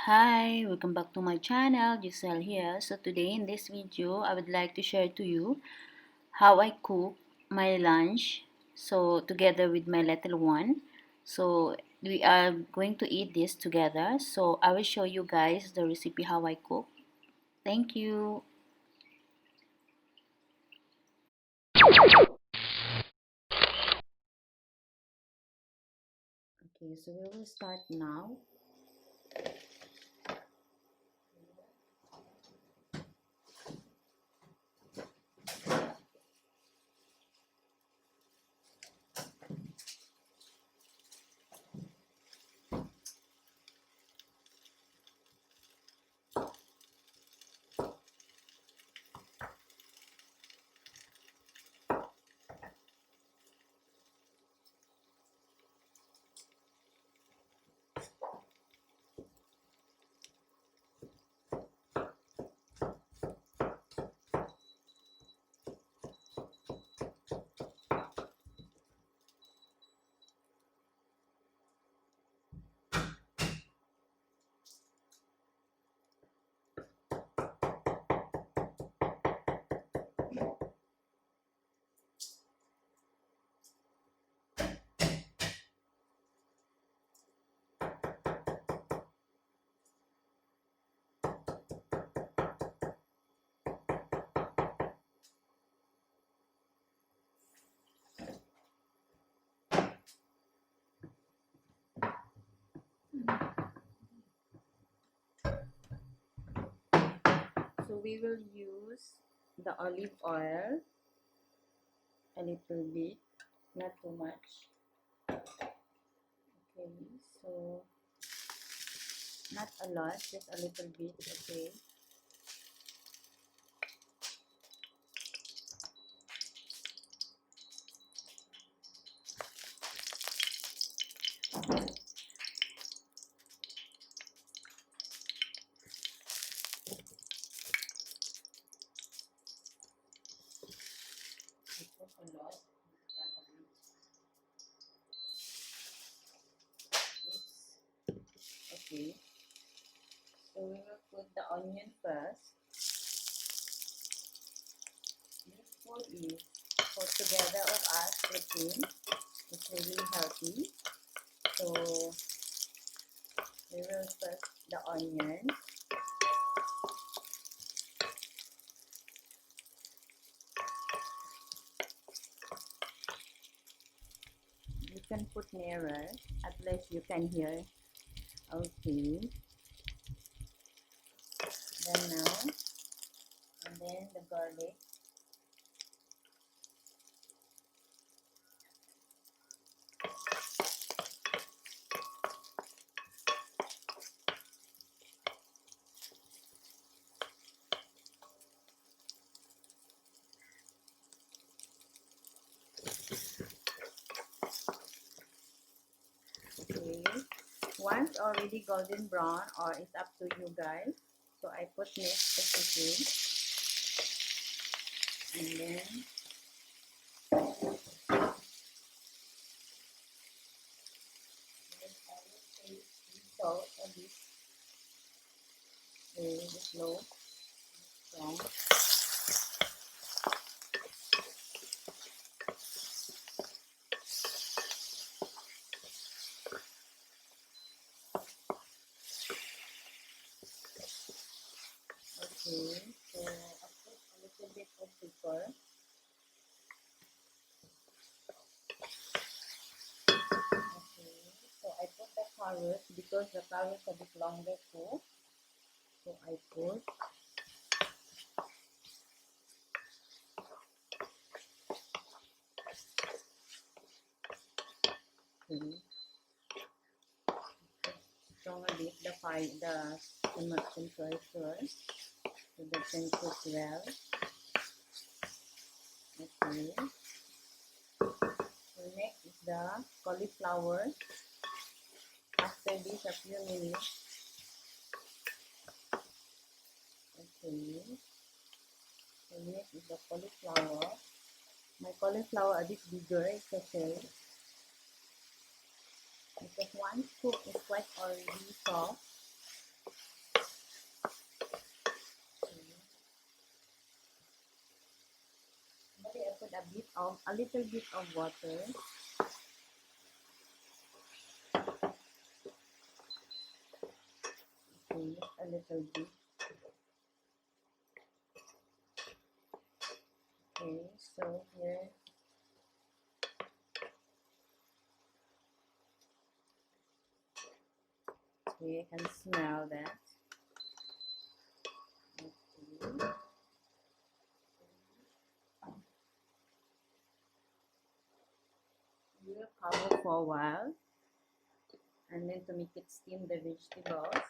Hi, welcome back to my channel, Jhaycell here. So today in this video, I would like to share to you how I cook my lunch. So together with my little one. So we are going to eat this together. So I will show you guys the recipe how I cook. Thank you. Okay, so we will start now. So we will use the olive oil a little bit, not too much. Okay, so not a lot, just a little bit. Okay. A lot. Okay, so we will put the onion first. This food is for together of us protein. It's really healthy. So we will put the onion. You can put nearer, at least you can hear. Okay. Then now, and then the garlic. Okay. Once already golden brown, or it's up to you guys. So I put next specific, and then salt a bit. The slow, strong. Okay, so I put a little bit of pepper. Okay, so I put the carrot because the carrot is a bit longer too. So I put. Okay. Strong a bit the temperature so that can cook well. Okay. So next is the cauliflower. After this, a few minutes. Okay. So next is the cauliflower. My cauliflower a bit bigger, it's okay. Because once cooked, it's quite already soft. of a little bit of water. Okay, a little bit. Okay, so here you can smell that. Okay. You will cover for a while, and then to make it steam the vegetables.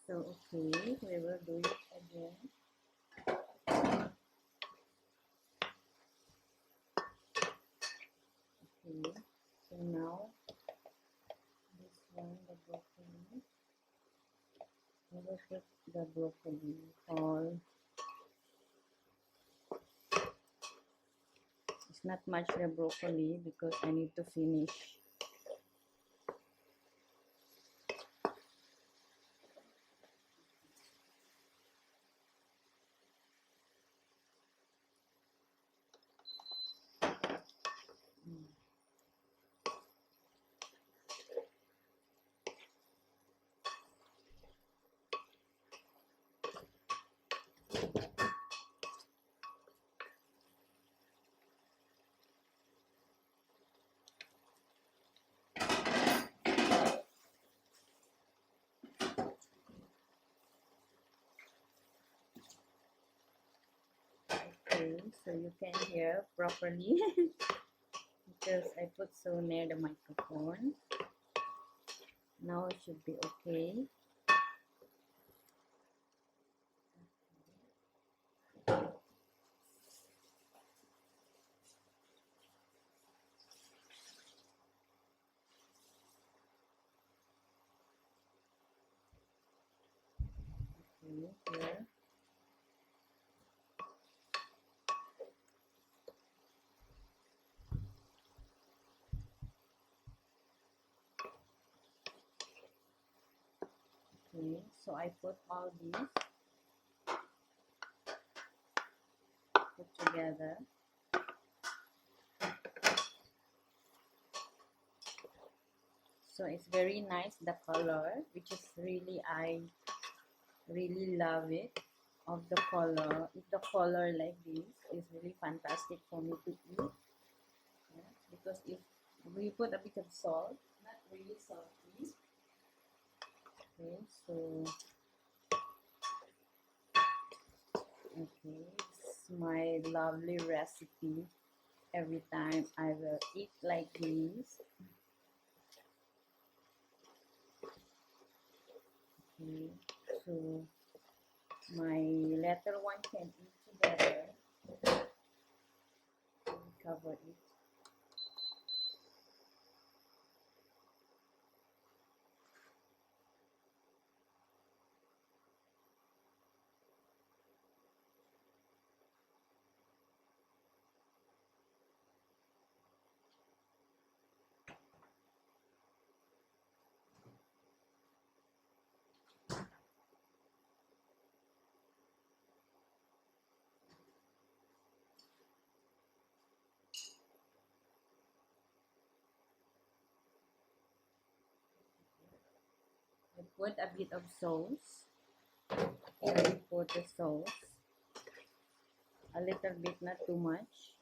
So okay, we will do it again. Okay, so now this one, the broccoli. We will put the broccoli all. It's not much the broccoli because I need to finish. Okay, so you can hear properly because I put so near the microphone. Now it should be okay. Okay, here. Okay, so I put all these put together. So it's very nice, the color, which is really, I really love it, of the color. If the color like this is really fantastic for me to eat. Yeah, because if we put a bit of salt, not really salty. Okay, so okay, it's my lovely recipe. Every time I will eat like this. Okay, so my little one can eat together. Cover it. I put a bit of sauce. I put the sauce. A little bit, not too much.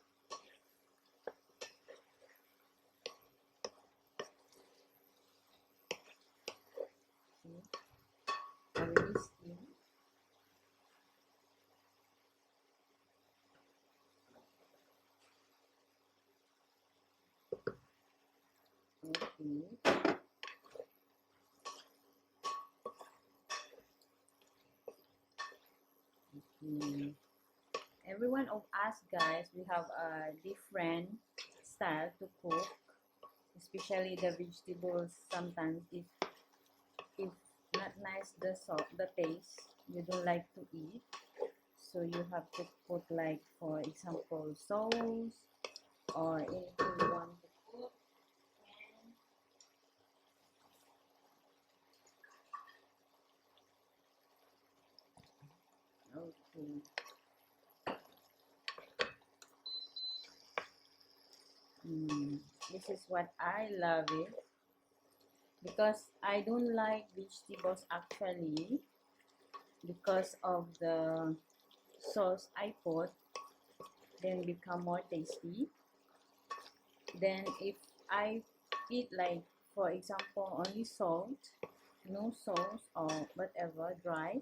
Every one of us, guys, we have a different style to cook, especially the vegetables. Sometimes if not nice the taste, you don't like to eat, so you have to put, like, for example, sauce or anything you want to put. Okay. This is what I love it, because I don't like vegetables actually, because of the sauce I put, then become more tasty. Then if I eat, like, for example, only salt, no sauce or whatever, dry,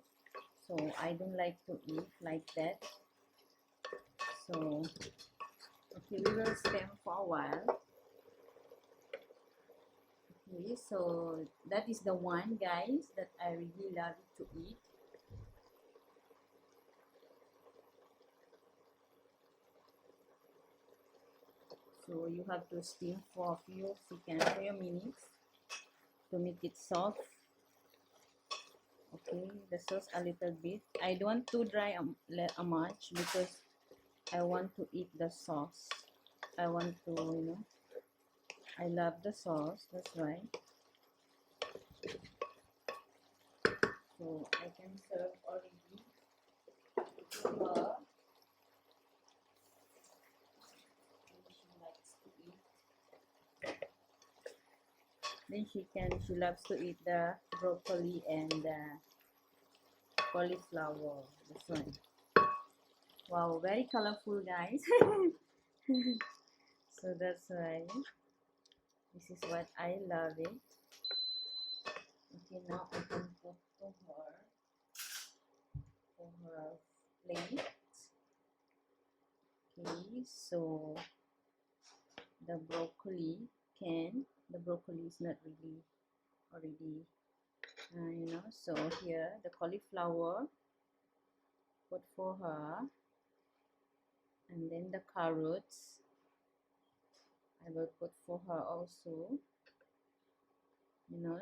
so I don't like to eat like that. So okay, we will steam for a while. Okay, so that is the one, guys, that I really love to eat. So you have to steam for a few seconds, few minutes, to make it soft. Okay, the sauce a little bit. I don't want to dry much, because I want to eat the sauce. I want to, I love the sauce, that's why. So I can serve already to her. She likes to eat. Then she loves to eat the broccoli and the cauliflower. This one. Wow, very colorful, guys. So that's why this is what I love it. Okay, now I can put to her plate. Okay, so the broccoli is not really already, so here the cauliflower put for her, and then the carrots I will put for her also,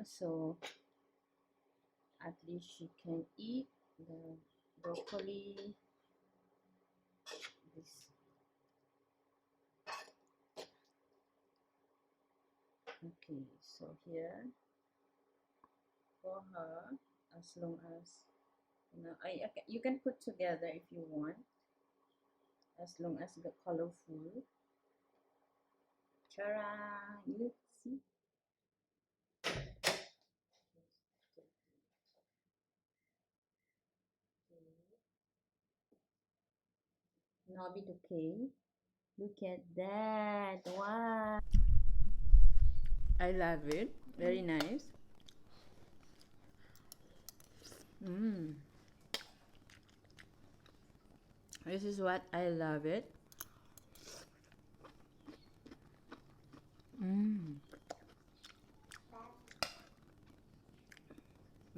so at least she can eat the broccoli. This. Okay, so here for her, as long as you can put together if you want, as long as the colorful. Tara, you see. Now be okay. Look at that. Wow. I love it. Very nice. This is what I love it.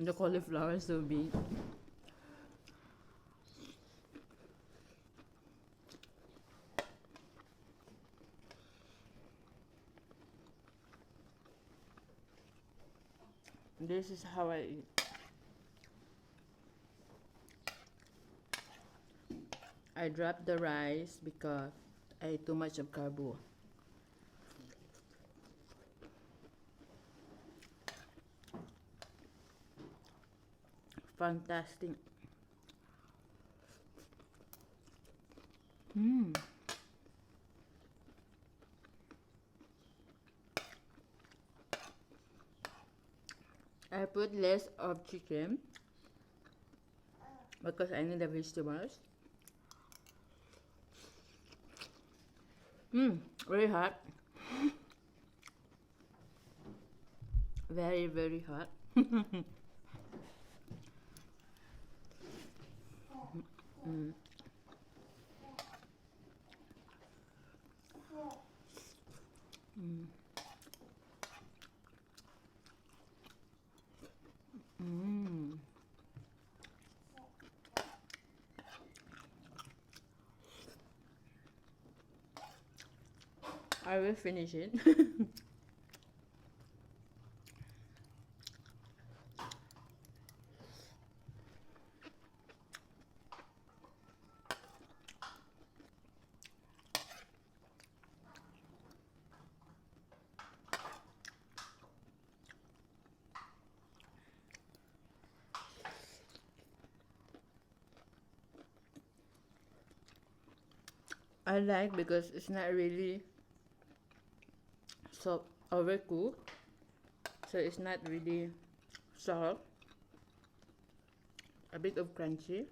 The cauliflower is so big. This is how I eat. I dropped the rice because I ate too much of carbo. Fantastic. I put less of chicken because I need the vegetables. Very hot. Very, very hot. I will finish it. I like because it's not really so overcooked, so it's not really soft, a bit of crunchy.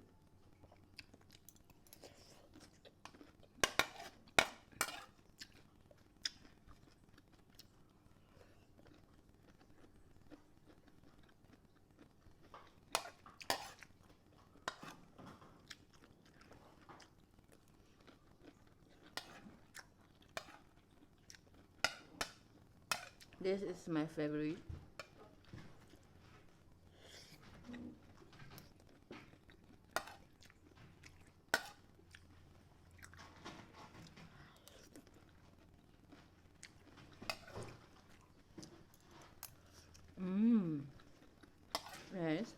This is my favorite. Yes.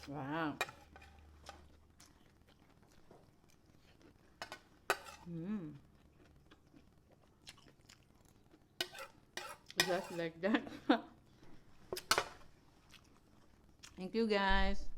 Wow. Just like that. Thank you guys.